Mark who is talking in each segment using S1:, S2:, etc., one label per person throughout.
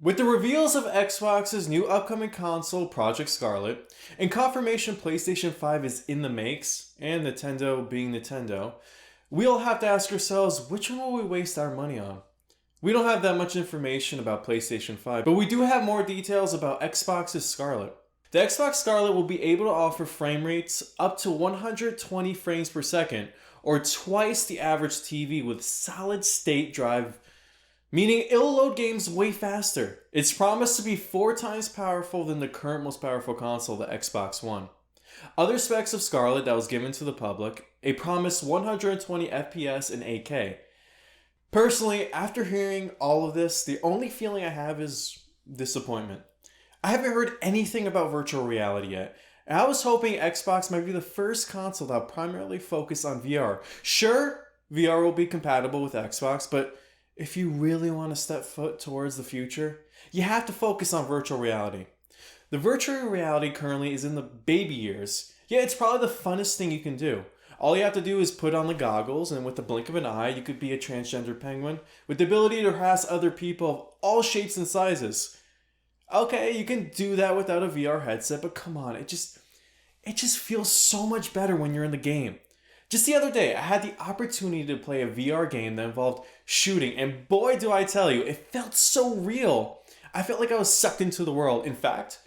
S1: With the reveals of Xbox's new upcoming console, Project Scarlet, and confirmation PlayStation 5 is in the makes, and Nintendo being Nintendo, we all have to ask ourselves, which one will we waste our money on? We don't have that much information about PlayStation 5, but we do have more details about Xbox's Scarlet. The Xbox Scarlet will be able to offer frame rates up to 120 frames per second, or twice the average TV with solid state drive, meaning it'll load games way faster. It's promised to be 4 times powerful than the current most powerful console, the Xbox One. Other specs of Scarlet that was given to the public, a promised 120 FPS in 8K. Personally, after hearing all of this, the only feeling I have is disappointment. I haven't heard anything about virtual reality yet, and I was hoping Xbox might be the first console that will primarily focus on VR. Sure, VR will be compatible with Xbox, but if you really want to step foot towards the future, you have to focus on virtual reality. The virtual reality currently is in the baby years, yet it's probably the funnest thing you can do. All you have to do is put on the goggles, and with the blink of an eye, you could be a transgender penguin with the ability to harass other people of all shapes and sizes. Okay, you can do that without a VR headset, but come on, it just feels so much better when you're in the game. Just the other day, I had the opportunity to play a VR game that involved shooting, and boy do I tell you, it felt so real. I felt like I was sucked into the world. In fact,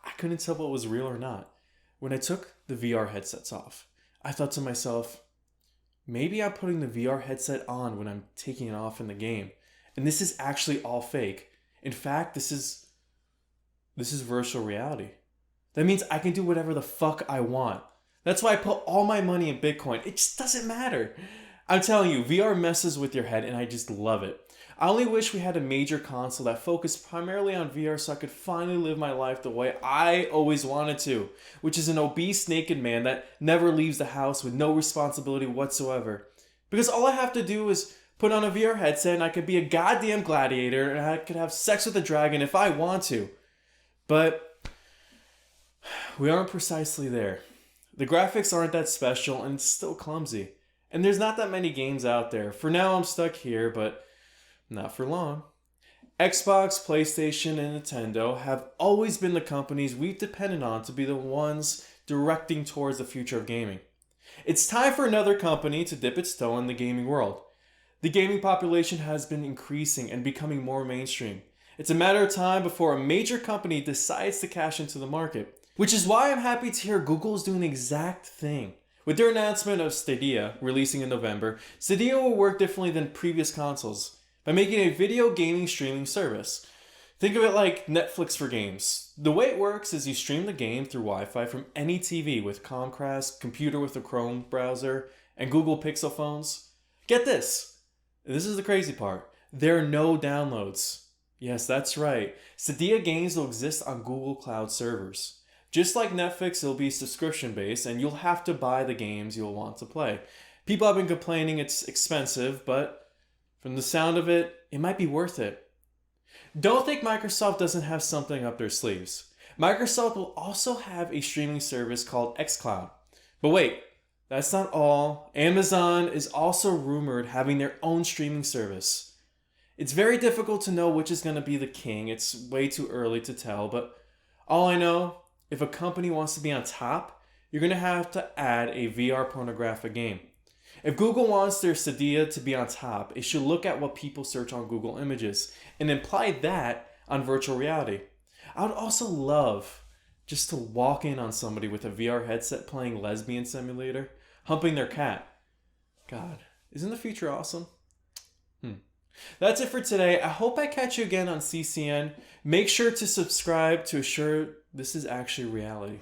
S1: I couldn't tell what was real or not. When I took the VR headsets off, I thought to myself, maybe I'm putting the VR headset on when I'm taking it off in the game, and this is actually all fake. In fact, this is virtual reality. That means I can do whatever the fuck I want. That's why I put all my money in Bitcoin. It just doesn't matter. I'm telling you, VR messes with your head and I just love it. I only wish we had a major console that focused primarily on VR so I could finally live my life the way I always wanted to, which is an obese naked man that never leaves the house with no responsibility whatsoever. Because all I have to do is put on a VR headset and I could be a goddamn gladiator and I could have sex with a dragon if I want to. But we aren't precisely there. The graphics aren't that special and it's still clumsy. And there's not that many games out there. For now I'm stuck here, but not for long. Xbox, PlayStation, and Nintendo have always been the companies we've depended on to be the ones directing towards the future of gaming. It's time for another company to dip its toe in the gaming world. The gaming population has been increasing and becoming more mainstream. It's a matter of time before a major company decides to cash into the market. Which is why I'm happy to hear Google is doing the exact thing. With their announcement of Stadia releasing in November, Stadia will work differently than previous consoles by making a video gaming streaming service. Think of it like Netflix for games. The way it works is you stream the game through Wi-Fi from any TV with Comcast, computer with a Chrome browser, and Google Pixel phones. Get this. This is the crazy part. There are no downloads. Yes, that's right. Stadia games will exist on Google Cloud servers. Just like Netflix, it'll be subscription-based, and you'll have to buy the games you'll want to play. People have been complaining it's expensive, but from the sound of it, it might be worth it. Don't think Microsoft doesn't have something up their sleeves. Microsoft will also have a streaming service called xCloud. But wait, that's not all. Amazon is also rumored having their own streaming service. It's very difficult to know which is going to be the king. It's way too early to tell, but all I know, if a company wants to be on top, you're going to have to add a VR pornographic game. If Google wants their Stadia to be on top, it should look at what people search on Google Images and apply that on virtual reality. I would also love just to walk in on somebody with a VR headset playing Lesbian Simulator, humping their cat. God, isn't the future awesome? That's it for today. I hope I catch you again on CCN. Make sure to subscribe to assure this is actually reality.